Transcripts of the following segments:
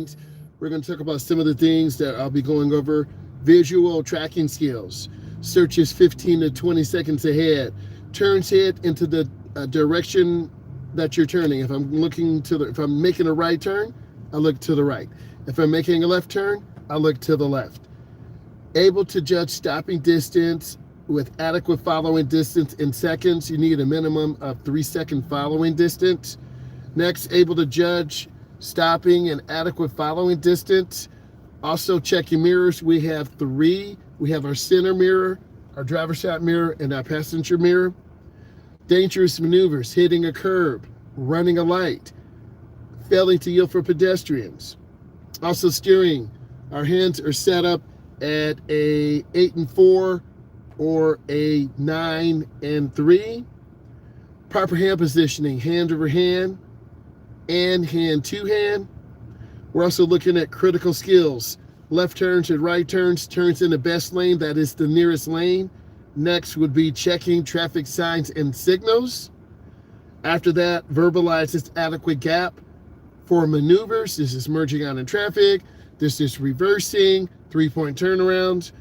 lanes. We're going to talk about some of the things that I'll be going over. Visual tracking skills. Searches 15 to 20 seconds ahead. Turns head into the direction that you're turning. If I'm making a right turn, I look to the right. If I'm making a left turn, I look to the left. Able to judge stopping distance with adequate following distance in seconds. You need a minimum of 3-second following distance. Next, able to judge stopping and adequate following distance. Also checking mirrors. We have 3. We have our center mirror, our driver's side mirror, and our passenger mirror. Dangerous maneuvers, hitting a curb, running a light, failing to yield for pedestrians. Also steering. Our hands are set up at a 8 and 4 or a 9 and 3. Proper hand positioning, hand over hand and hand to hand. We're also looking at critical skills. Left turns and right turns, turns in the best lane, that is the nearest lane. Next would be checking traffic signs and signals. After that, verbalizes adequate gap for maneuvers. This is merging out in traffic. This is reversing, 3-point turnarounds.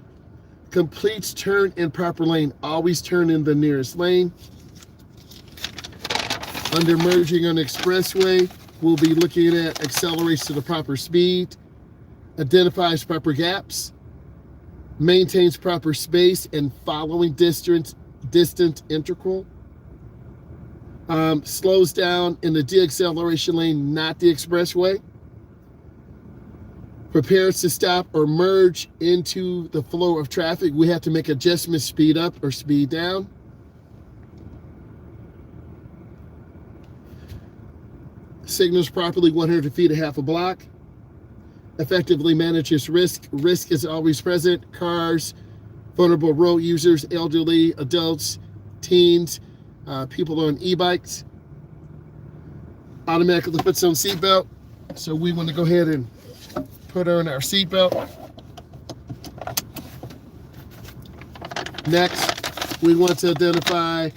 Completes turn in proper lane. Always turn in the nearest lane. Under merging on expressway, we'll be looking at accelerates to the proper speed. Identifies proper gaps. Maintains proper space and following distance interval. Slows down in the deacceleration lane, not the expressway. Prepares to stop or merge into the flow of traffic. We have to make adjustments, speed up or speed down. Signals properly 100 feet, a half a block. Effectively manages risk. Risk is always present. Cars, vulnerable road users, elderly, adults, teens, people on e-bikes. Automatically puts on seatbelt. So we want to go ahead and put on our seatbelt. Next, we want to identify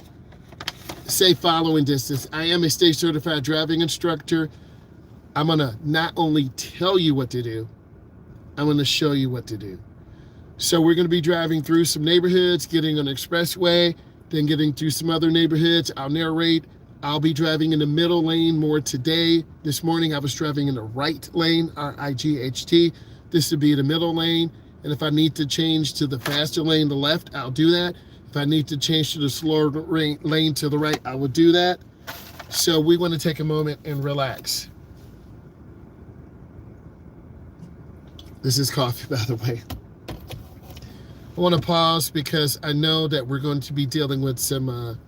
safe following distance. I am a state certified driving instructor. I'm going to not only tell you what to do, I'm going to show you what to do. So we're going to be driving through some neighborhoods, getting on the expressway, then getting through some other neighborhoods. I'll narrate. I'll be driving in the middle lane more today. This morning I was driving in the right lane, R-I-G-H-T. This would be the middle lane. And if I need to change to the faster lane, the left, I'll do that. If I need to change to the slower lane to the right, I will do that. So we want to take a moment and relax. This is coffee, by the way. I want to pause because I know that we're going to be dealing with some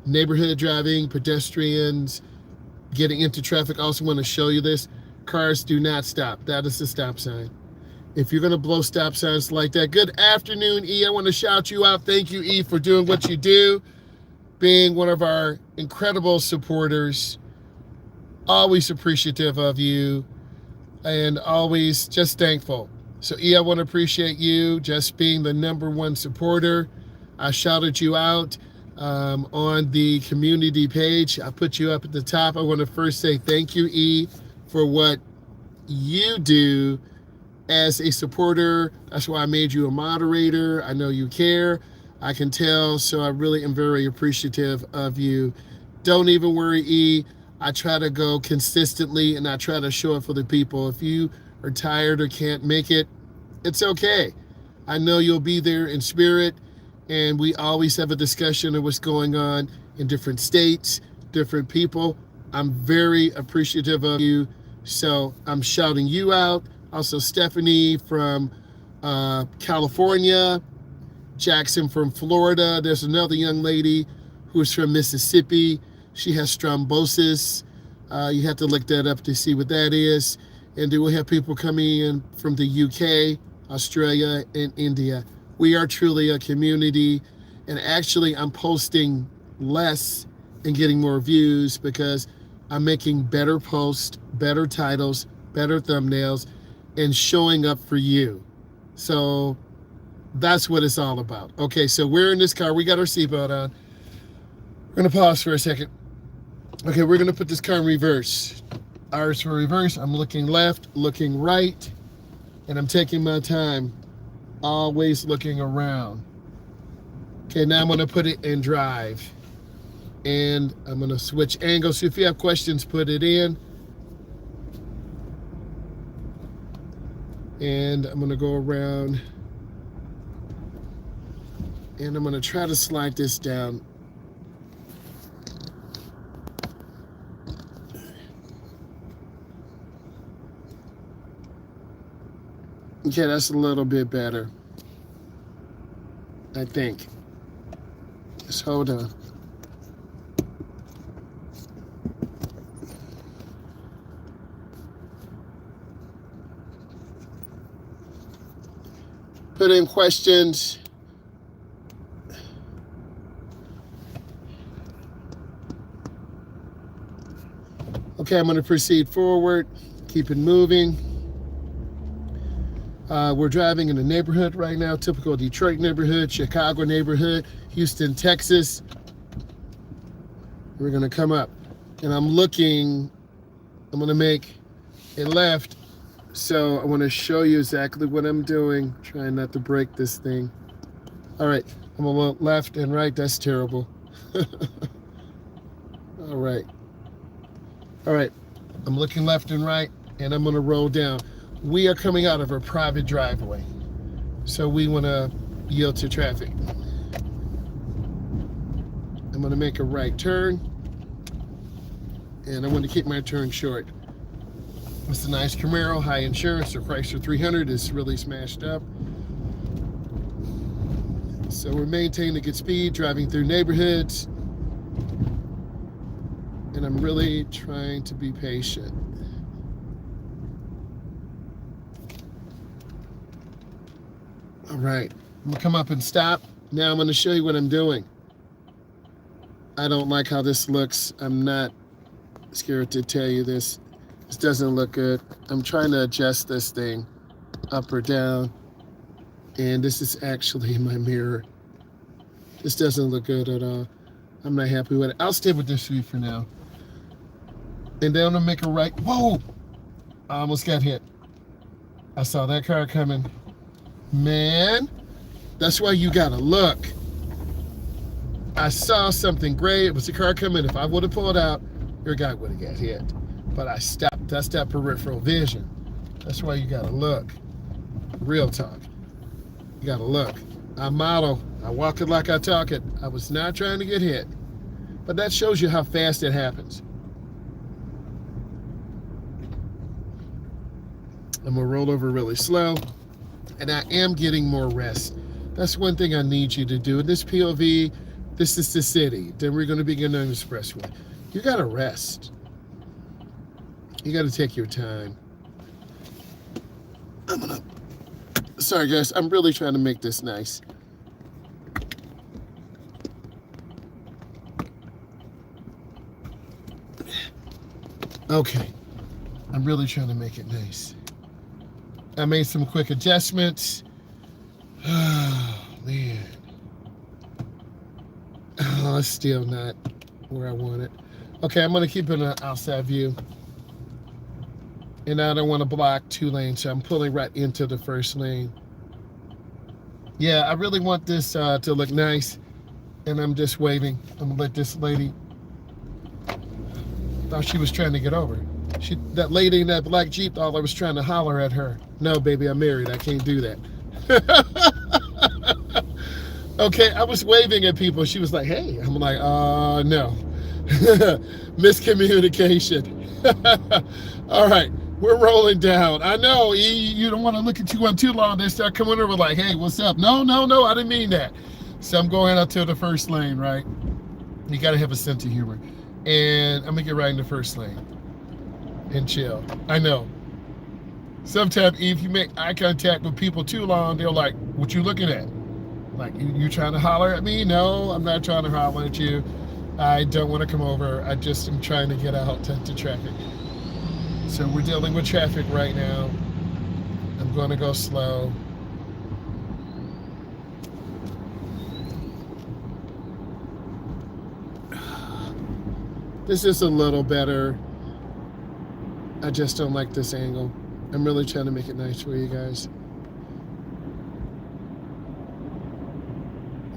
neighborhood driving, pedestrians, getting into traffic. I also want to show you this. Cars do not stop. That is the stop sign. If you're going to blow stop signs like that. Good afternoon, E. I want to shout you out. Thank you, E, for doing what you do, being one of our incredible supporters. Always appreciative of you and always just thankful. So, E, I want to appreciate you just being the #1 supporter. I shouted you out on the community page. I put you up at the top. I want to first say thank you, E, for what you do as a supporter. That's why I made you a moderator. I know you care. I can tell. So I really am very appreciative of you. Don't even worry, E. I try to go consistently and I try to show up for the people. If you are tired or can't make it, it's okay. I know you'll be there in spirit, and we always have a discussion of what's going on in different states, different people. I'm very appreciative of you. So I'm shouting you out. Also Stephanie from California, Jackson from Florida. There's another young lady who's from Mississippi. She has thrombosis. You have to look that up to see what that is. And then we have people coming in from the UK, Australia, and India. We are truly a community. And actually, I'm posting less and getting more views because I'm making better posts, better titles, better thumbnails, and showing up for you. So that's what it's all about. Okay, so we're in this car. We got our seatbelt on. We're going to pause for a second. Okay, we're going to put this car in reverse. R's for reverse. I'm looking left, looking right, and I'm taking my time, always looking around. Okay, now I'm going to put it in drive. And I'm going to switch angles. So if you have questions, put it in. And I'm going to go around. And I'm going to try to slide this down. Okay, that's a little bit better, I think. Just hold on. Put in questions. Okay, I'm going to proceed forward. Keep it moving. We're driving in a neighborhood right now, typical Detroit neighborhood, Chicago neighborhood, Houston, Texas. We're going to come up. And I'm going to make a left. So I want to show you exactly what I'm doing. Trying not to break this thing. All right, I'm going to look left and right. That's terrible. All right. All right, I'm looking left and right, and I'm going to roll down. We are coming out of a private driveway, so we want to yield to traffic. I'm going to make a right turn, and I want to keep my turn short. It's a nice Camaro, high insurance, or Chrysler 300 is really smashed up. So we're maintaining a good speed, driving through neighborhoods, and I'm really trying to be patient. All right, I'm gonna come up and stop. Now I'm gonna show you what I'm doing. I don't like how this looks. I'm not scared to tell you this. This doesn't look good. I'm trying to adjust this thing up or down. And this is actually my mirror. This doesn't look good at all. I'm not happy with it. I'll stay with this speed for now. And then I'm gonna make a right. Whoa! I almost got hit. I saw that car coming. Man, that's why you gotta look. I saw something gray. It was a car coming. If I would have pulled out, your guy would have got hit. But I stopped. That's that peripheral vision. That's why you gotta look. Real talk. You gotta look. I model. I walk it like I talk it. I was not trying to get hit. But that shows you how fast it happens. I'm gonna roll over really slow. And I am getting more rest. That's one thing I need you to do. In this POV, this is the city. Then we're gonna begin on the expressway. You gotta rest. You gotta take your time. Sorry guys, I'm really trying to make this nice. Okay, I'm really trying to make it nice. I made some quick adjustments. Oh, man. Oh, it's still not where I want it. Okay, I'm gonna keep it an outside view. And I don't want to block 2 lanes, so I'm pulling right into the first lane. Yeah, I really want this to look nice. And I'm just waving. I'm gonna let this lady, thought she was trying to get over. That lady in that black Jeep thought I was trying to holler at her. No, baby, I'm married. I can't do that. Okay, I was waving at people. She was like, hey. I'm like, no. Miscommunication. All right, we're rolling down. I know, you don't want to look at you on too long. They start coming over like, hey, what's up? No, I didn't mean that. So I'm going out to the first lane, right? You got to have a sense of humor. And I'm going to get right in the first lane and chill. I know. Sometimes if you make eye contact with people too long, they're like, what you looking at? Like, you trying to holler at me? No, I'm not trying to holler at you. I don't want to come over. I just am trying to get out to traffic. So we're dealing with traffic right now. I'm going to go slow. This is a little better. I just don't like this angle. I'm really trying to make it nice for you guys.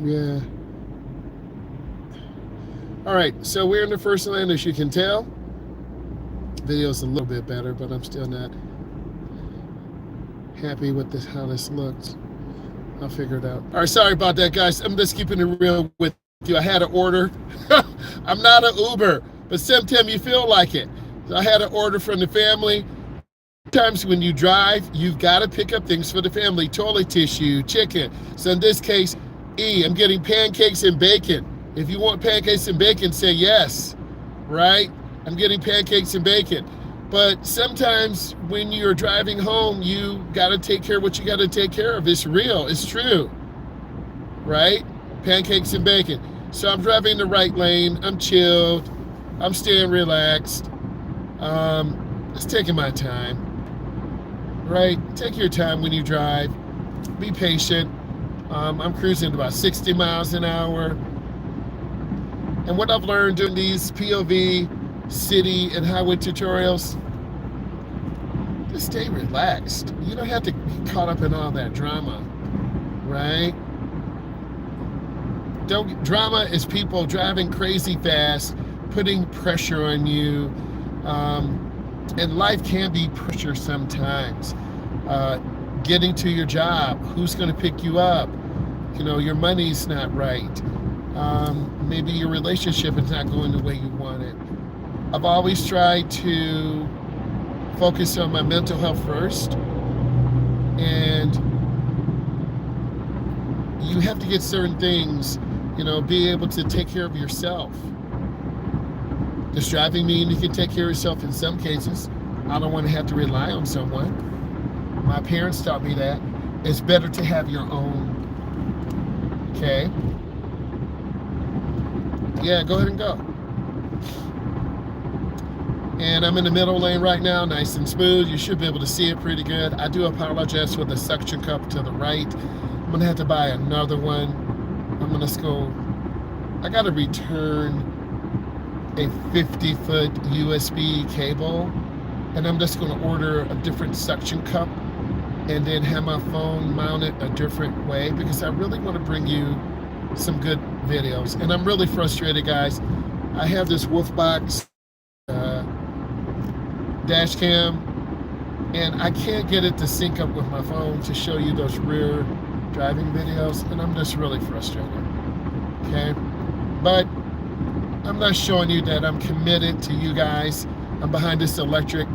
Yeah. All right, so we're in the first lane, as you can tell. Video's a little bit better, but I'm still not happy with this, how this looks. I'll figure it out. All right, sorry about that, guys. I'm just keeping it real with you. I had an order. I'm not an Uber, but sometimes you feel like it. So I had an order from the family. Sometimes when you drive, you've got to pick up things for the family, toilet tissue, chicken. So in this case, I'm getting pancakes and bacon. If you want pancakes and bacon, say yes, right? I'm getting pancakes and bacon. But sometimes when you're driving home, you got to take care of what you got to take care of. It's real, it's true, right? Pancakes and bacon. So I'm driving in the right lane, I'm chilled, I'm staying relaxed. It's taking my time, right? Take your time when you drive, be patient. I'm cruising at about 60 miles an hour. And what I've learned doing these POV, city, and highway tutorials, just stay relaxed. You don't have to be caught up in all that drama, right? Drama is people driving crazy fast, putting pressure on you. And life can be pressure sometimes. Getting to your job, who's going to pick you up? You know, your money's not right. Maybe your relationship is not going the way you want it. I've always tried to focus on my mental health first, and you have to get certain things, you know, be able to take care of yourself. Does driving mean you can take care of yourself? In some cases, I don't want to have to rely on someone. My parents taught me that. It's better to have your own, okay? Yeah, go ahead and go. And I'm in the middle lane right now, nice and smooth. You should be able to see it pretty good. I do apologize for the suction cup to the right. I'm gonna have to buy another one. I'm gonna go, I gotta return a 50-foot USB cable, and I'm just gonna order a different suction cup and then have my phone mounted a different way, because I really wanna bring you some good videos. And I'm really frustrated, guys. I have this Wolfbox dash cam, and I can't get it to sync up with my phone to show you those rear driving videos, and I'm just really frustrated, okay? But I'm not showing you that I'm committed to you guys. I'm behind this electric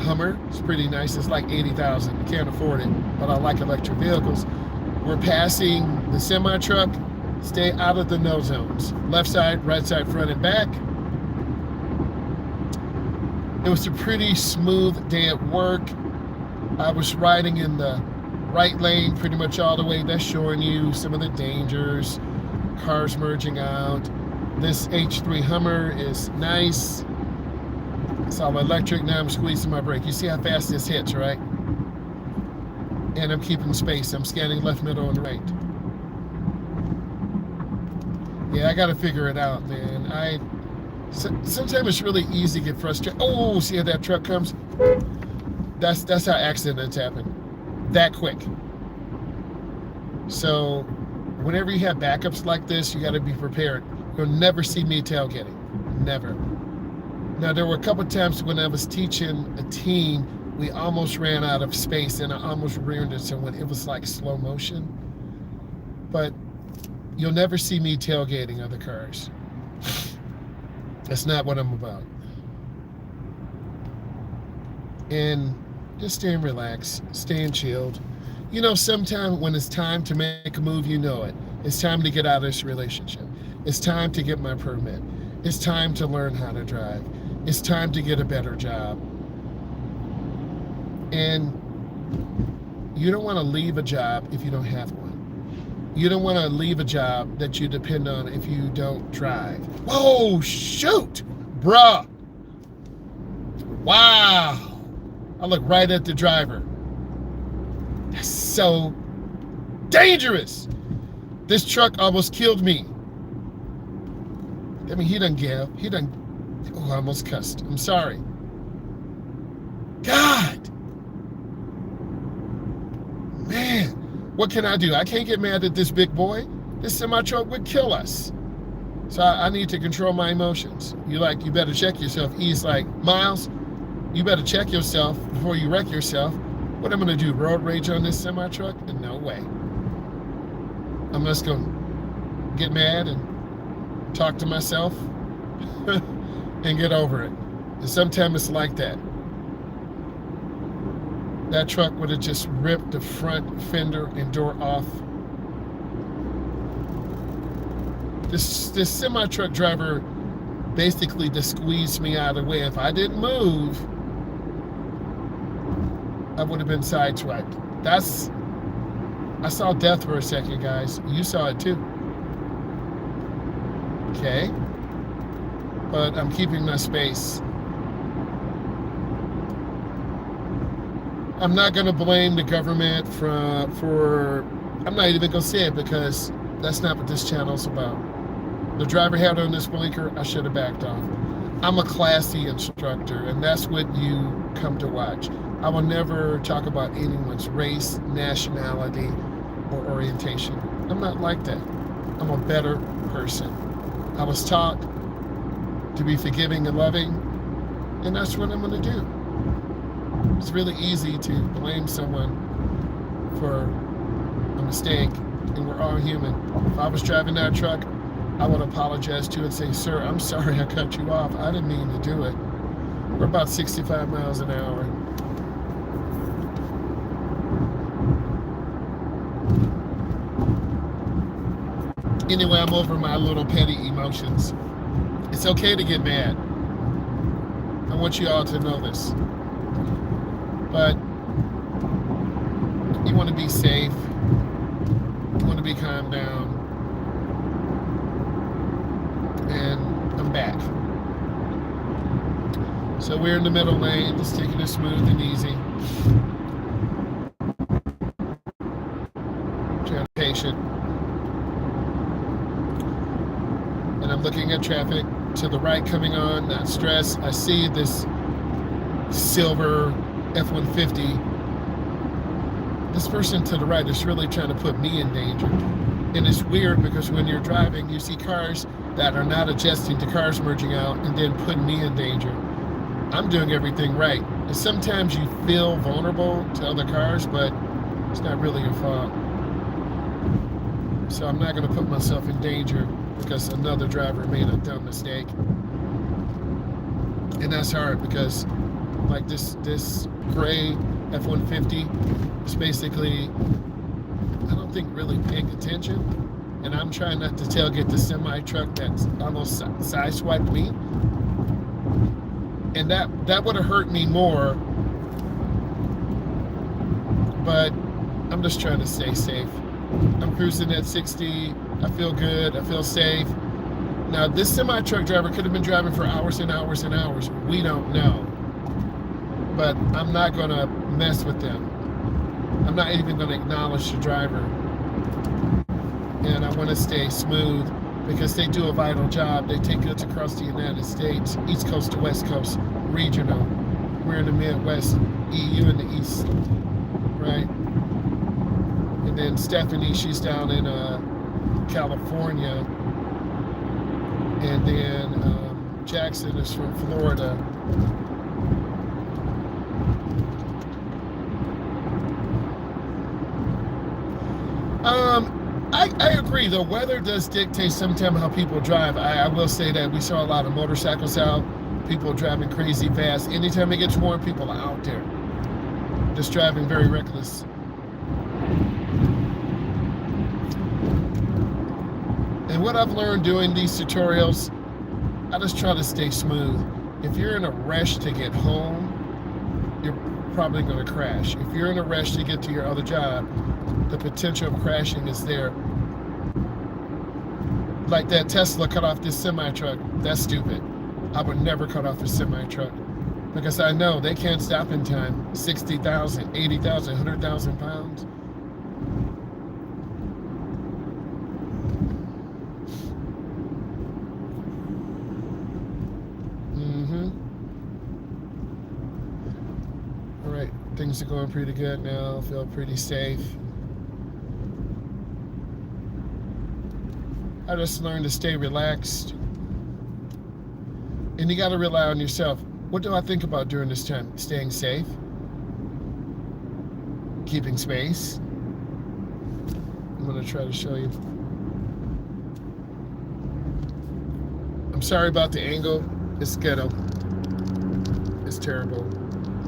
Hummer. It's pretty nice. It's like $80,000. Can't afford it, but I like electric vehicles. We're passing the semi truck. Stay out of the no zones. Left side, right side, front and back. It was a pretty smooth day at work. I was riding in the right lane pretty much all the way. That's showing you some of the dangers, cars merging out. This H3 Hummer is nice. It's all electric. Now I'm squeezing my brake. You see how fast this hits, right? And I'm keeping space. I'm scanning left, middle, and right. Yeah, I gotta figure it out, man. Sometimes it's really easy to get frustrated. Oh, see how that truck comes? That's how accidents happen. That quick. So whenever you have backups like this, you gotta be prepared. You'll never see me tailgating. Never. Now, there were a couple times when I was teaching a team, we almost ran out of space and I almost reared into someone. It was like slow motion. But you'll never see me tailgating other cars. That's not what I'm about. And just staying relaxed, staying chilled. You know, sometimes when it's time to make a move, you know it. It's time to get out of this relationship. It's time to get my permit. It's time to learn how to drive. It's time to get a better job. And you don't want to leave a job if you don't have one. You don't want to leave a job that you depend on if you don't drive. Whoa, shoot, bruh. Wow. I look right at the driver. That's so dangerous. This truck almost killed me. I mean, he done give. He done, oh, I almost cussed. I'm sorry. God, man, what can I do? I can't get mad at this big boy. This semi-truck would kill us. So I need to control my emotions. You better check yourself. He's like, Myles, you better check yourself before you wreck yourself. What I'm gonna do, road rage on this semi-truck? No way. I'm just gonna get mad and talk to myself and get over it. And sometimes it's like that. That truck would have just ripped the front fender and door off. This semi-truck driver basically just squeezed me out of the way. If I didn't move, I would have been sideswiped. I saw death for a second, guys. You saw it too. Okay. But I'm keeping my space. I'm not going to blame the government for, I'm not even going to say it because that's not what this channel's about. The driver had on this blinker, I should have backed off. I'm a classy instructor, and that's what you come to watch. I will never talk about anyone's race, nationality, or orientation. I'm not like that. I'm a better person. I was taught to be forgiving and loving, and that's what I'm going to do. It's really easy to blame someone for a mistake, and we're all human. If I was driving that truck, I would apologize to and say, sir, I'm sorry I cut you off. I didn't mean to do it. We're about 65 miles an hour. Anyway, I'm over my little petty emotions. It's okay to get mad. I want you all to know this. But you want to be safe. You want to be calmed down. And I'm back. So we're in the middle lane, just taking it smooth and easy. Trying to be patient. And I'm looking at traffic to the right coming on, not stressed. I see this silver F-150. This person to the right is really trying to put me in danger. And it's weird because when you're driving, you see cars that are not adjusting to cars merging out and then putting me in danger. I'm doing everything right. And sometimes you feel vulnerable to other cars, but it's not really your fault. So I'm not going to put myself in danger because another driver made a dumb mistake. And that's hard because like this gray F-150 is basically, I don't think really paying attention, and I'm trying not to tailgate the semi-truck that's almost sideswiped me, and that would have hurt me more, but I'm just trying to stay safe. I'm cruising at 60, I feel good, I feel safe. Now this semi-truck driver could have been driving for hours and hours and hours, we don't know, but I'm not going to mess with them. I'm not even going to acknowledge the driver. And I want to stay smooth because they do a vital job. They take goods across the United States, East Coast to West Coast, regional. We're in the Midwest, EU in the East, right? And then Stephanie, she's down in California. And then Jackson is from Florida. I agree. The weather does dictate sometimes how people drive. I will say that we saw a lot of motorcycles out, people driving crazy fast. Anytime it gets warm, people are out there just driving very reckless. And what I've learned doing these tutorials, I just try to stay smooth. If you're in a rush to get home, you're probably going to crash. If you're in a rush to get to your other job, the potential of crashing is there. Like that Tesla cut off this semi-truck. That's stupid. I would never cut off a semi-truck because I know they can't stop in time. 60,000, 80,000, 100,000 pounds. Things are going pretty good now. I feel pretty safe. I just learned to stay relaxed. And you got to rely on yourself. What do I think about during this time? Staying safe, keeping space. I'm going to try to show you. I'm sorry about the angle. It's ghetto. It's terrible.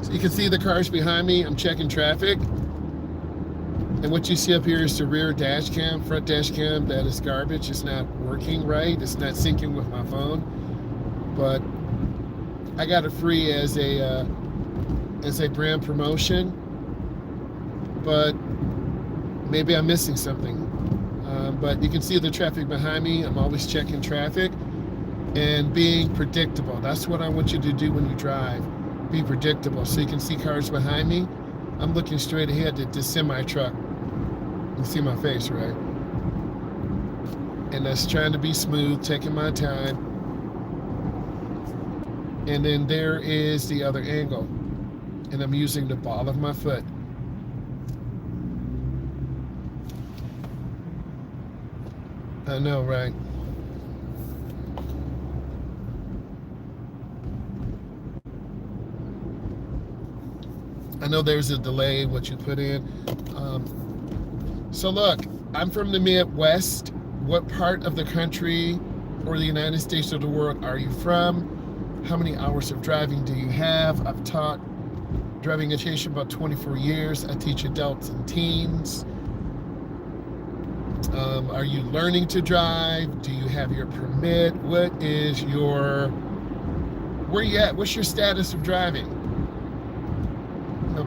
So you can see the cars behind me. I'm checking traffic. And what you see up here is the rear dash cam, front dash cam. That is garbage. It's not working right. It's not syncing with my phone. But I got it free as a brand promotion. But maybe I'm missing something. But you can see the traffic behind me. I'm always checking traffic and being predictable. That's what I want you to do when you drive. Be predictable. So you can see cars behind me. I'm looking straight ahead to this semi-truck. You see my face, right? And that's trying to be smooth, taking my time. And then there is the other angle. And I'm using the ball of my foot. I know, right? I know there's a delay, what you put in. So look, I'm from the Midwest. What part of the country or the United States or the world are you from? How many hours of driving do you have? I've taught driving education about 24 years. I teach adults and teens. Are you learning to drive? Do you have your permit? What is your, where you at? What's your status of driving?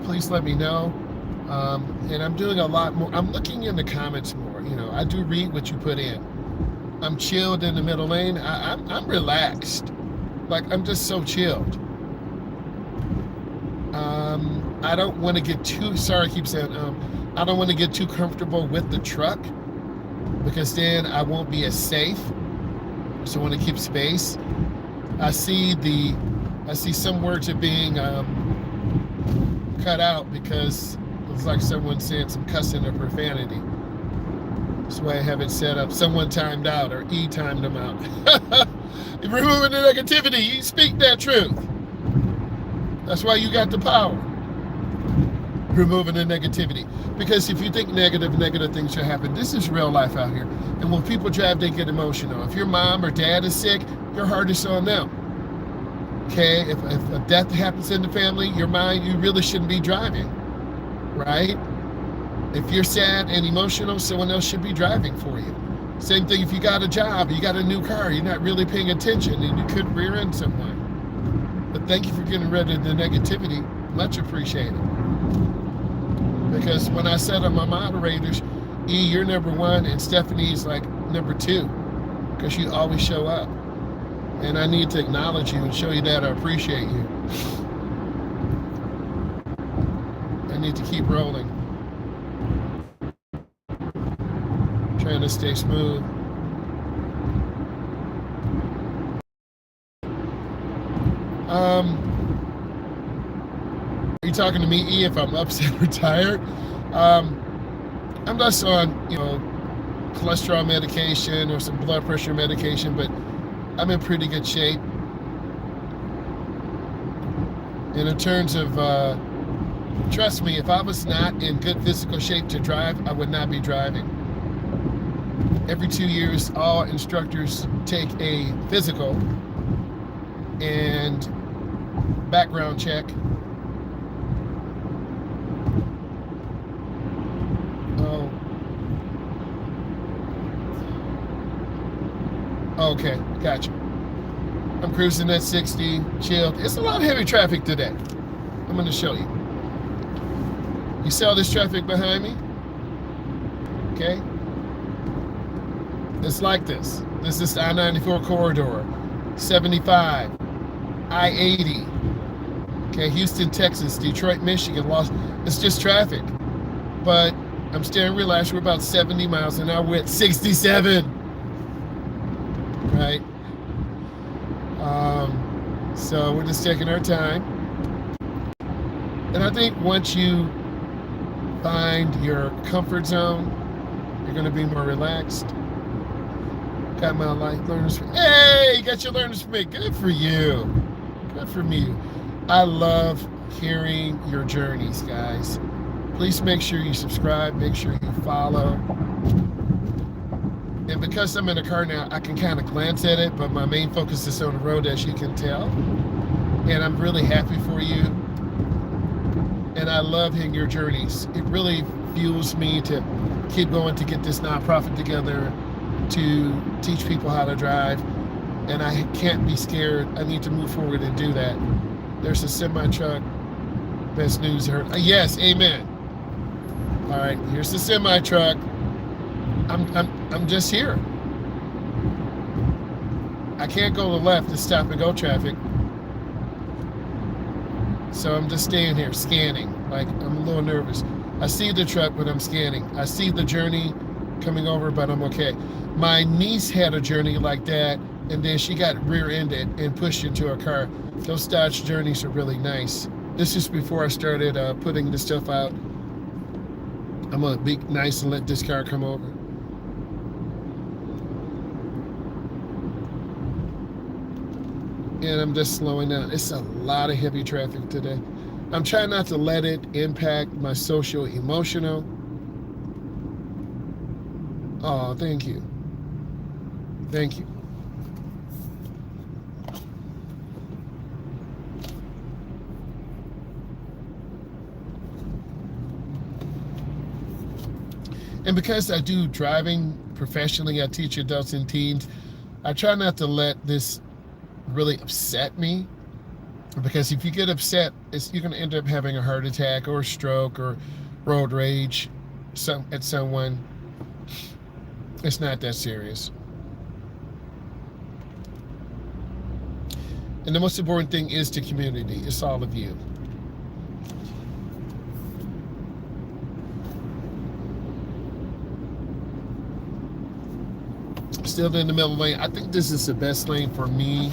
Please let me know. And I'm doing a lot more. I'm looking in the comments more. I do read what you put in. I'm chilled in the middle lane. I'm relaxed. Like, I'm just so chilled. I don't want to get too, sorry, I keep saying, I don't want to get too comfortable with the truck because then I won't be as safe. So I want to keep space. I see some words are being cut out because it's like someone saying some cussing or profanity. That's why I have it set up. Someone timed out or timed them out. You're removing the negativity. You speak that truth. That's why you got the power. Removing the negativity. Because if you think negative things should happen. This is real life out here. And when people drive, they get emotional. If your mom or dad is sick, your heart is on them. Okay, if a death happens in the family, you really shouldn't be driving, right? If you're sad and emotional, someone else should be driving for you. Same thing if you got a job, you got a new car, you're not really paying attention and you could rear end someone. But thank you for getting rid of the negativity. Much appreciated. Because when I said on my moderators, E, you're number one and Stephanie's like number two because you always show up. And I need to acknowledge you and show you that I appreciate you. I need to keep rolling. Trying to stay smooth. Are you talking to me, E, if I'm upset or tired? I'm just on, cholesterol medication or some blood pressure medication, but I'm in pretty good shape. And in terms of, trust me, if I was not in good physical shape to drive, I would not be driving. Every 2 years, all instructors take a physical and background check. Oh. Okay, gotcha. I'm cruising at 60, chilled. It's a lot of heavy traffic today. I'm going to show you. You see all this traffic behind me? Okay. It's like this. This is the I-94 corridor, 75, I-80. Okay, Houston, Texas, Detroit, Michigan, it's just traffic. But I'm staying relaxed. We're about 70 miles an hour. We're at 67. Right? So we're just taking our time. And I think once you find your comfort zone, you're going to be more relaxed. Got my learners. Hey, you got your learners for me. Good for you. Good for me. I love hearing your journeys, guys. Please make sure you subscribe. Make sure you follow. And because I'm in a car now, I can kind of glance at it, but my main focus is on the road, as you can tell. And I'm really happy for you. And I love hearing your journeys. It really fuels me to keep going, to get this nonprofit together, to teach people how to drive. And I can't be scared. I need to move forward and do that. There's a semi-truck. Best news heard. Yes, amen. All right, here's the semi-truck. I'm just here. I can't go to the left. It's stop and go traffic. So I'm just staying here, scanning. Like, I'm a little nervous. I see the truck, but I'm scanning. I see the journey coming over, but I'm okay. My niece had a journey like that, and then she got rear-ended and pushed into a car. Those Dodge journeys are really nice. This is before I started putting this stuff out. I'm gonna be nice and let this car come over. And I'm just slowing down. It's a lot of heavy traffic today. I'm trying not to let it impact my social emotional. Oh, thank you. Thank you. And because I do driving professionally, I teach adults and teens, I try not to let this really upset me, because if you get upset, you're going to end up having a heart attack or a stroke or road rage at someone. It's not that serious. And the most important thing is the community. It's all of you. Still in the middle lane. I think this is the best lane for me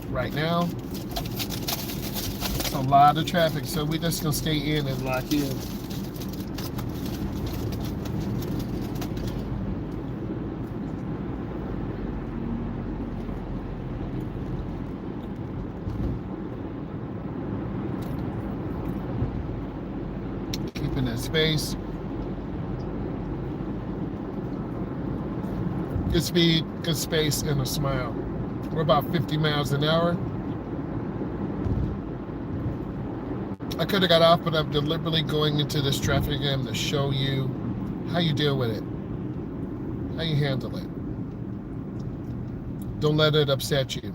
right now. It's a lot of traffic, so we're just gonna stay in and lock in. Keeping that space. Good speed, good space, and a smile. We're about 50 miles an hour. I could have got off, but I'm deliberately going into this traffic jam to show you how you deal with it, how you handle it. Don't let it upset you.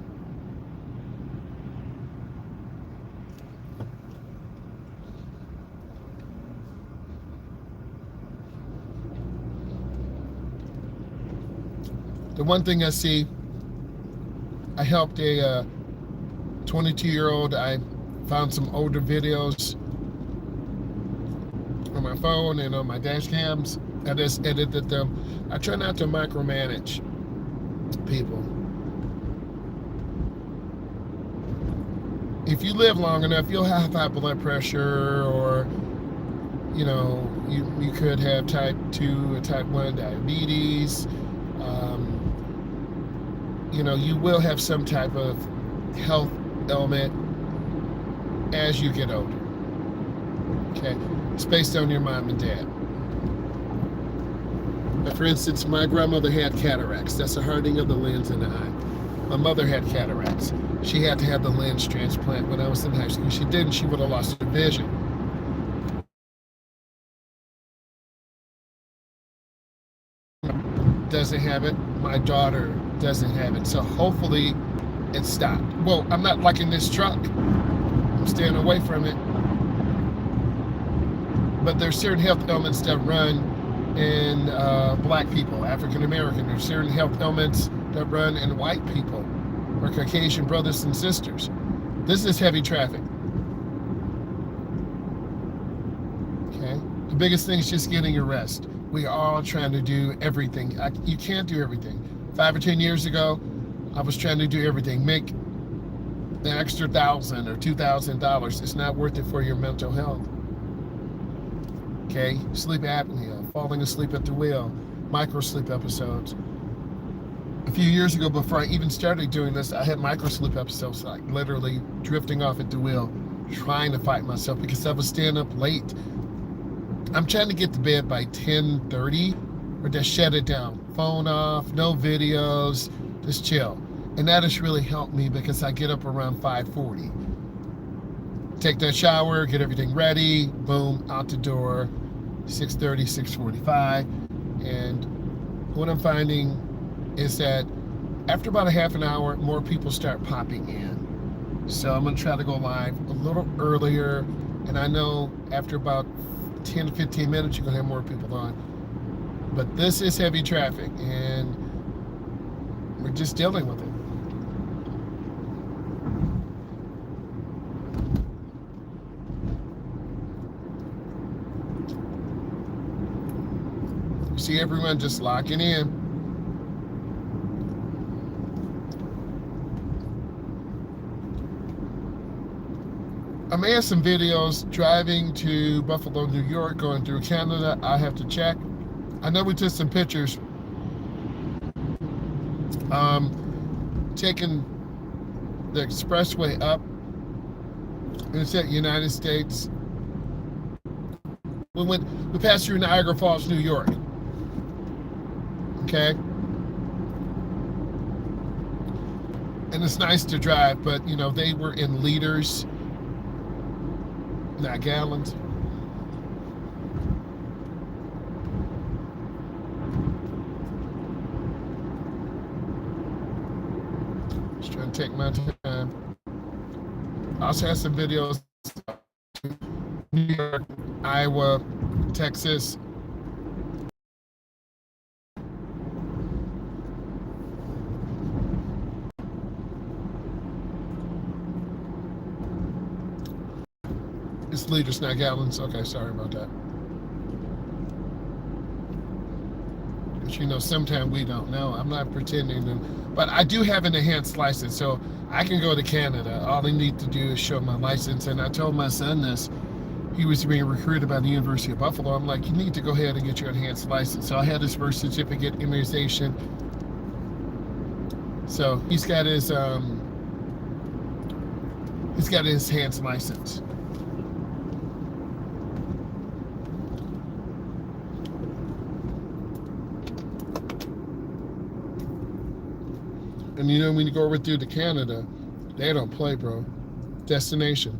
The one thing I see, I helped a 22-year-old. I found some older videos on my phone and on my dash cams. I just edited them. I try not to micromanage people. If you live long enough, you'll have high blood pressure, or you could have type 2 or type 1 diabetes. You will have some type of health ailment as you get older. Okay, it's based on your mom and dad. But for instance, my grandmother had cataracts. That's a hardening of the lens in the eye. My mother had cataracts. She had to have the lens transplant when I was in high school. If she didn't, she would have lost her vision. Doesn't have it. My daughter doesn't have it. So hopefully it stopped. Well, I'm not liking this truck. I'm staying away from it. But there's certain health ailments that run in black people, African American. There's certain health ailments that run in white people or Caucasian brothers and sisters. This is heavy traffic. Okay? The biggest thing is just getting your rest. We are all trying to do everything. You can't do everything. 5 or 10 years ago, I was trying to do everything. Make the extra $1,000 or $2,000 is not worth it for your mental health. Okay, sleep apnea, falling asleep at the wheel, micro sleep episodes. A few years ago, before I even started doing this, I had micro sleep episodes, like literally drifting off at the wheel, trying to fight myself because I was staying up late. I'm trying to get to bed by 10:30 or just shut it down. Phone off, no videos, just chill. And that has really helped me because I get up around 5:40. Take that shower, get everything ready, boom, out the door, 6:30, 6:45. And what I'm finding is that after about a half an hour, more people start popping in. So I'm gonna try to go live a little earlier. And I know after about 10 to 15 minutes, you're gonna have more people on. But this is heavy traffic and we're just dealing with it. See everyone just locking in. I may have some videos driving to Buffalo, New York, going through Canada. I have to check. I know we took some pictures. Taking the expressway up. It's at United States. We passed through Niagara Falls, New York. Okay. And it's nice to drive, but you know, they were in liters, not gallons. Just trying to take my time. I also have some videos New York, Iowa, Texas. It's liters, not gallons. Okay, sorry about that. But you know, sometimes we don't know. I'm not pretending to, but I do have an enhanced license, so I can go to Canada. All I need to do is show my license. And I told my son this. He was being recruited by the University of Buffalo. I'm like, you need to go ahead and get your enhanced license. So I had his birth certificate, immunization. So he's got his enhanced license. And you know, when you go over through to Canada, they don't play, bro. Destination.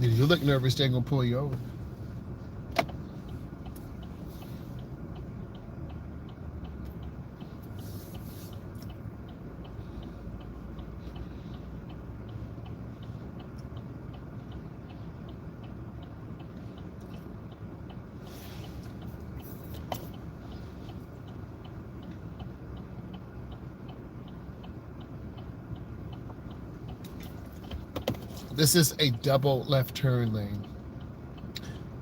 If you look nervous, they're gonna pull you over. This is a double left turn lane.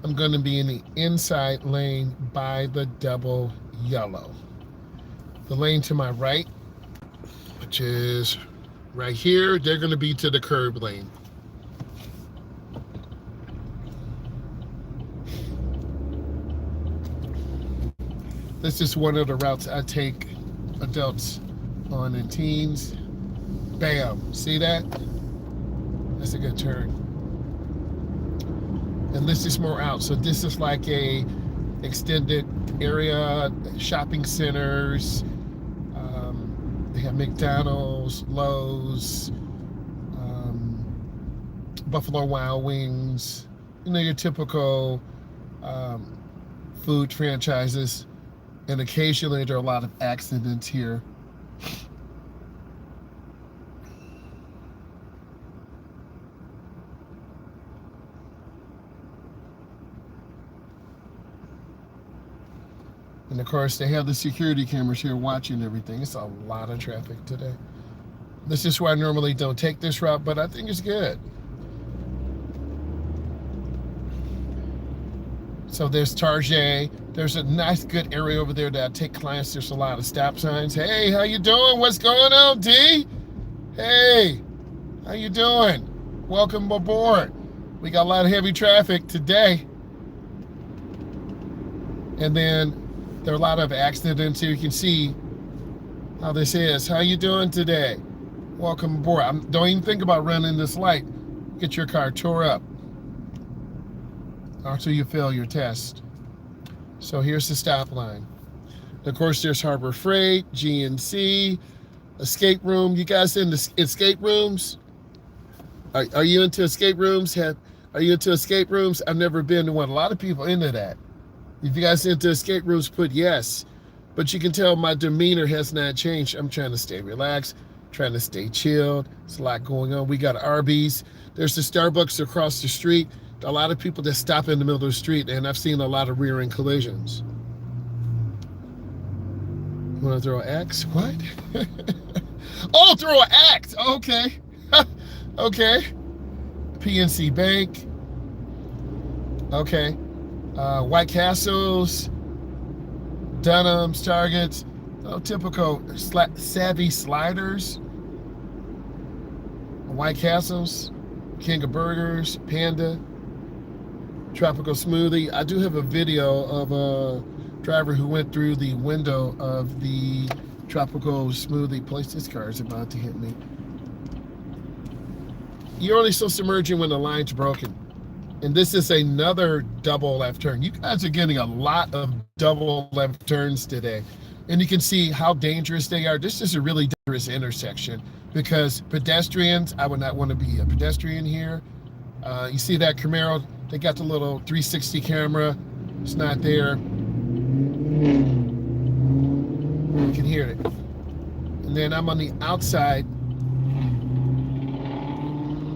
I'm going to be in the inside lane by the double yellow. The lane to my right, which is right here, they're going to be to the curb lane. This is one of the routes I take adults on and teens. Bam, see that? That's a good turn. And this is more out. So this is like a extended area, shopping centers. They have McDonald's, Lowe's, Buffalo Wild Wings, you know, your typical food franchises. And occasionally there are a lot of accidents here. And of course, they have the security cameras here watching everything. It's a lot of traffic today. This is why I normally don't take this route, but I think it's good. So there's Target. There's a nice, good area over there that I take clients. There's a lot of stop signs. Hey, how you doing? What's going on, D? Hey, How you doing? Welcome aboard. We got a lot of heavy traffic today. And then there are a lot of accidents here. You can see how this is. How you doing today? Welcome aboard. Don't even think about running this light. Get your car tore up until you fail your test. So here's the stop line. Of course, there's Harbor Freight, GNC, escape room. You guys into escape rooms? Are you into escape rooms? Are you into escape rooms? I've never been to one. A lot of people into that. If you guys into escape rooms, put yes. But you can tell my demeanor has not changed. I'm trying to stay relaxed, trying to stay chilled. There's a lot going on. We got Arby's. There's the Starbucks across the street. A lot of people that stop in the middle of the street, and I've seen a lot of rear-end collisions. You want to throw an X? What? Oh, throw an X. Okay. Okay. PNC Bank. Okay. White Castles. Dunham's, Targets. Oh, typical Savvy Sliders. White Castles. King of Burgers. Panda. Tropical Smoothie. I do have a video of a driver who went through the window of the Tropical Smoothie place. This car is about to hit me. You're only supposed to merge in when the line's broken. And this is another double left turn. You guys are getting a lot of double left turns today. And you can see how dangerous they are. This is a really dangerous intersection because pedestrians, I would not want to be a pedestrian here. You see that Camaro? They got the little 360 camera. It's not there. You can hear it. And then I'm on the outside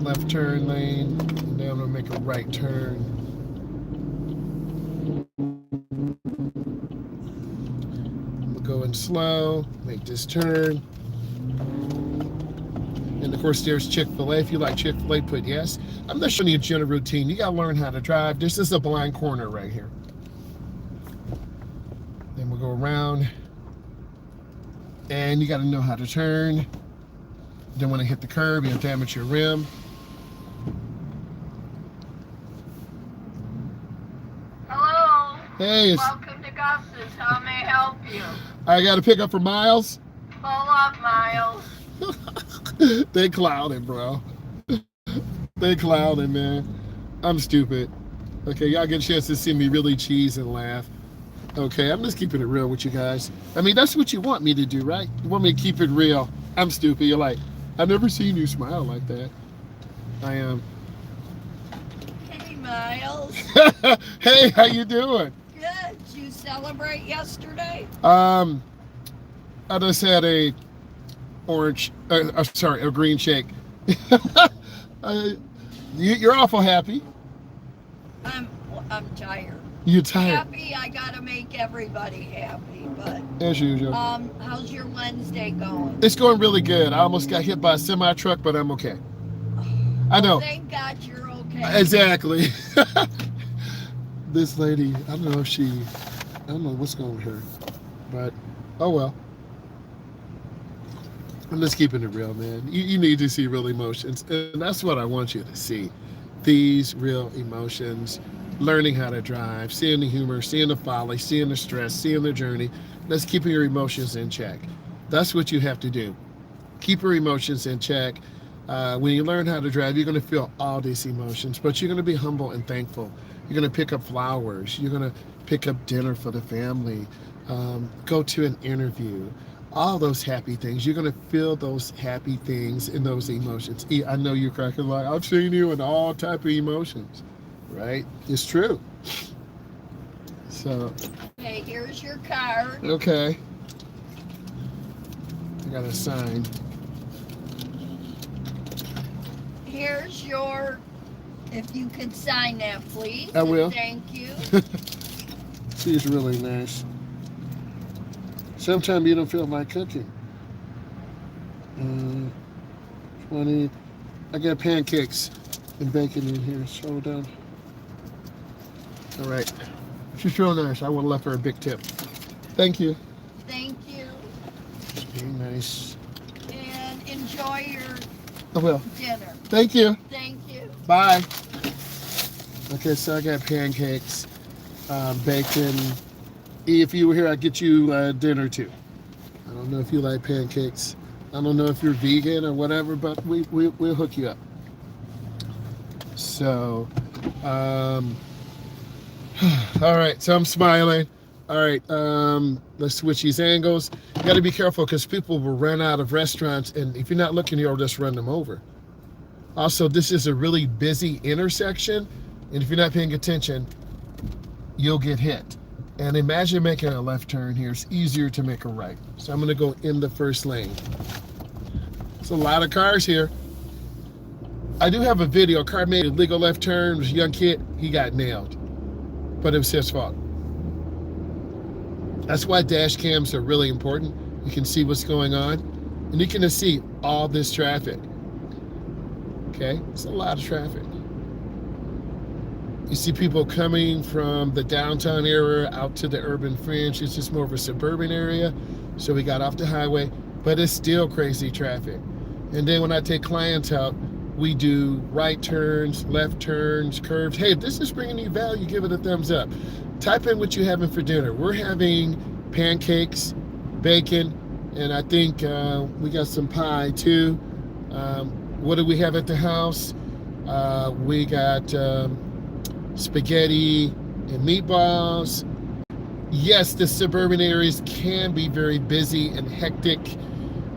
left turn lane, and then I'm gonna make a right turn. I'm going slow, make this turn. And of course there's Chick-fil-A. If you like Chick-fil-A, put yes. I'm not showing you a general routine. You gotta learn how to drive. This is a blind corner right here. Then we'll go around, and you gotta know how to turn. You don't wanna hit the curb, you'll damage your rim. Hey, welcome to Gus's. How may I help you? I got to pick up for Myles. Pull up, Myles. They clouding, bro. They clouding, man. I'm stupid. Okay, y'all get a chance to see me really cheese and laugh. Okay, I'm just keeping it real with you guys. I mean, that's what you want me to do, right? You want me to keep it real. I'm stupid. You're like, I've never seen you smile like that. I am. Hey, Myles. Hey, how you doing? Good. Did you celebrate yesterday? I just had a green shake. You're awful happy. I'm tired. You're tired. Happy. I gotta make everybody happy, but as usual. How's your Wednesday going? It's going really good. I almost got hit by a semi truck, but I'm okay. I know. Thank God you're okay. Exactly. This lady, I don't know what's going with her, but oh well. I'm just keeping it real, man. You need to see real emotions, and that's what I want you to see. These real emotions, learning how to drive, seeing the humor, seeing the folly, seeing the stress, seeing the journey. That's keeping your emotions in check. That's what you have to do. Keep your emotions in check. When you learn how to drive, you're going to feel all these emotions, but you're going to be humble and thankful. You're going to pick up flowers. You're going to pick up dinner for the family. Go to an interview. All those happy things. You're going to feel those happy things and those emotions. I know you're cracking like, I've seen you in all type of emotions, right? It's true. So. Okay, here's your card. Okay. I got a sign. Here's your, if you could sign that, please. I will. Thank you. She's really nice. Sometimes you don't feel like cooking. 20. I got pancakes and bacon in here. So done. All right. She's real nice. I would have left her a big tip. Thank you. Thank you. Just being nice. And enjoy your I will. dinner. Thank you. Thank you. Bye. Okay, so I got pancakes, bacon. If you were here, I'd get you dinner too. I don't know if you like pancakes. I don't know if you're vegan or whatever, but we'll hook you up. So, all right, so I'm smiling. All right, let's switch these angles. You got to be careful because people will run out of restaurants, and if you're not looking, you'll just run them over. Also, this is a really busy intersection, and if you're not paying attention, you'll get hit. And imagine making a left turn here. It's easier to make a right. So I'm going to go in the first lane. There's a lot of cars here. I do have a video. A car made a legal left turn. It was a young kid. He got nailed. But it was his fault. That's why dash cams are really important. You can see what's going on. And you can just see all this traffic. Okay? It's a lot of traffic. You see people coming from the downtown area out to the urban fringe. It's just more of a suburban area. So we got off the highway, but it's still crazy traffic. And then when I take clients out, we do right turns, left turns, curves. Hey, if this is bringing you value, give it a thumbs up. Type in what you're having for dinner. We're having pancakes, bacon, and I think we got some pie too. What do we have at the house? We got spaghetti and meatballs. Yes, the suburban areas can be very busy and hectic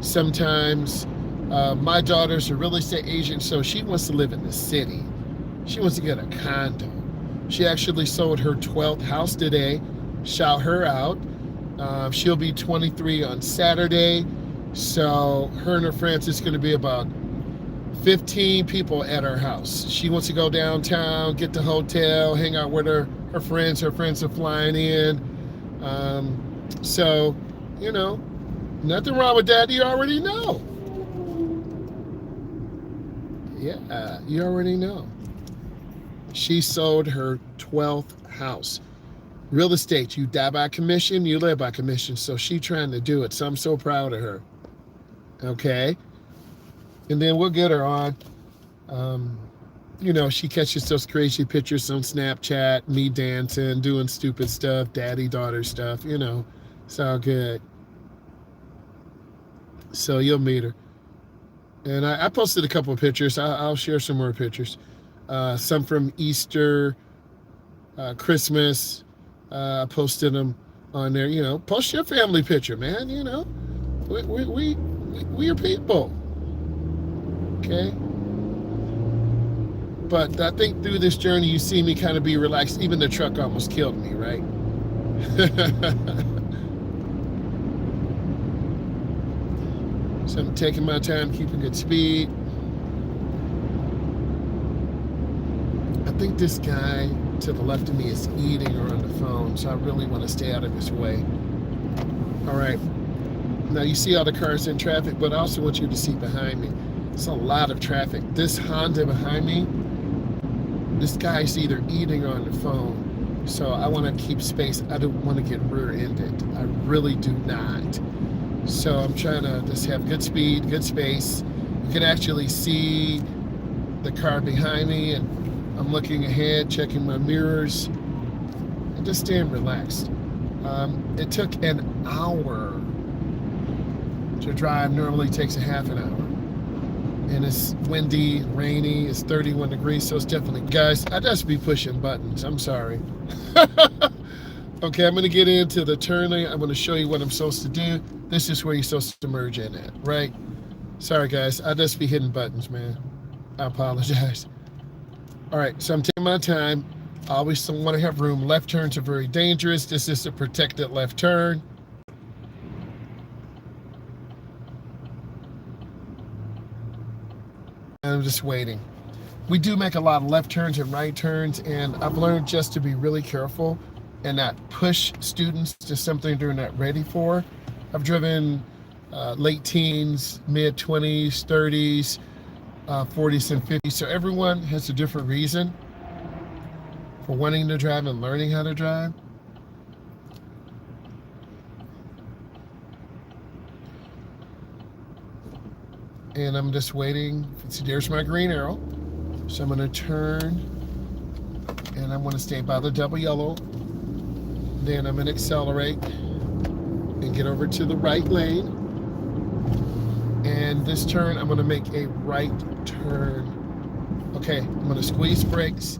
sometimes. My daughter's a real estate agent, so she wants to live in the city. She wants to get a condo. She actually sold her 12th house today. Shout her out. She'll be 23 on Saturday. So her and her friends, it's going to be about 15 people at her house. She wants to go downtown, get the hotel, hang out with her friends. Her friends are flying in. So, you know, nothing wrong with that. You already know. Yeah, you already know. She sold her 12th house. Real estate, you die by commission, you live by commission. So she's trying to do it. So I'm so proud of her. Okay. And then we'll get her on. You know, she catches those crazy pictures on Snapchat, me dancing, doing stupid stuff, daddy-daughter stuff, you know. It's all good. So you'll meet her. And I posted a couple of pictures. I'll share some more pictures. Some from Easter, Christmas. I posted them on there. You know, post your family picture, man. You know, we are people. Okay. But I think through this journey, you see me kind of be relaxed. Even the truck almost killed me, right? So I'm taking my time, keeping good speed. I think this guy to the left of me is eating or on the phone, so I really want to stay out of his way. All right. Now you see all the cars in traffic, but I also want you to see behind me. It's a lot of traffic. This Honda behind me, this guy's either eating or on the phone. So I want to keep space. I don't want to get rear-ended. I really do not. So I'm trying to just have good speed, good space. You can actually see the car behind me, and I'm looking ahead, checking my mirrors, and just staying relaxed. It took an hour to drive. Normally takes a half an hour. And it's windy, rainy, it's 31 degrees, so it's definitely, guys, I just be pushing buttons. I'm sorry. Okay, I'm gonna get into the turn lane. I'm gonna show you what I'm supposed to do. This is where you're supposed to merge in at, right? Sorry guys, I just be hitting buttons, man. I apologize. All right, so I'm taking my time. I always want to have room. Left turns are very dangerous. This is a protected left turn. I'm just waiting. We do make a lot of left turns and right turns, and I've learned just to be really careful and not push students to something they're not ready for. I've driven late teens, mid-20s, 30s, 40s, and 50s. So everyone has a different reason for wanting to drive and learning how to drive. And I'm just waiting. See, there's my green arrow. So I'm gonna turn and I'm gonna stay by the double yellow. Then I'm gonna accelerate and get over to the right lane. And this turn, I'm gonna make a right turn. Okay, I'm gonna squeeze brakes.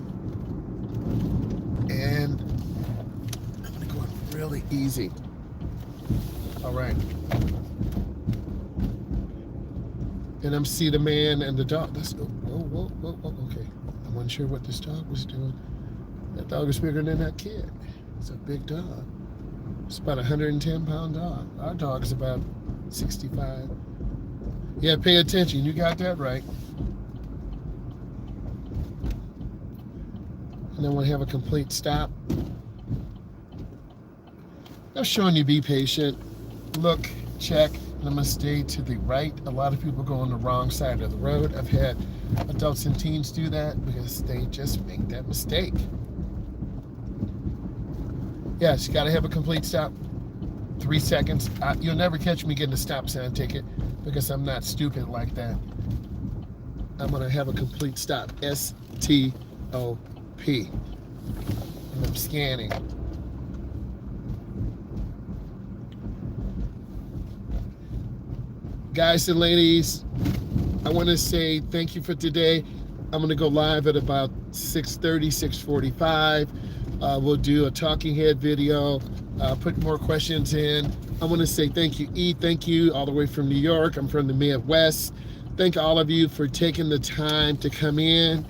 And I'm gonna go really easy. All right. And I'm see the man and the dog. Let's go. Whoa. Okay. I wasn't sure what this dog was doing. That dog is bigger than that kid. It's a big dog. It's about a 110-pound dog. Our dog is about 65. Yeah, pay attention. You got that right. And then we'll have a complete stop. I'm showing you be patient. Look, check. And I'm going to stay to the right. A lot of people go on the wrong side of the road. I've had adults and teens do that because they just make that mistake. Yes, you got to have a complete stop. 3 seconds. You'll never catch me getting a stop sign ticket because I'm not stupid like that. I'm going to have a complete stop. S-T-O-P. And I'm scanning. Guys and ladies, I want to say thank you for today. I'm going to go live at about 6:30, 6:45. We'll do a talking head video, put more questions in. I want to say thank you, E. Thank you all the way from New York. I'm from the Midwest. Thank all of you for taking the time to come in.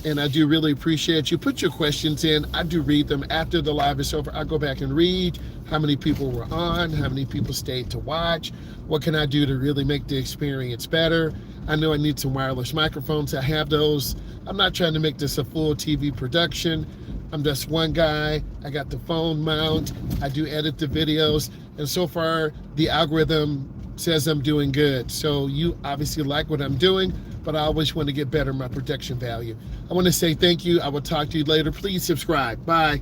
And I do really appreciate you. Put your questions in. I do read them after the live is over. I go back and read how many people were on, how many people stayed to watch. What can I do to really make the experience better? I know I need some wireless microphones. I have those. I'm not trying to make this a full TV production. I'm just one guy. I got the phone mount. I do edit the videos. And so far, the algorithm says I'm doing good. So you obviously like what I'm doing, but I always want to get better in my production value. I want to say thank you. I will talk to you later. Please subscribe. Bye.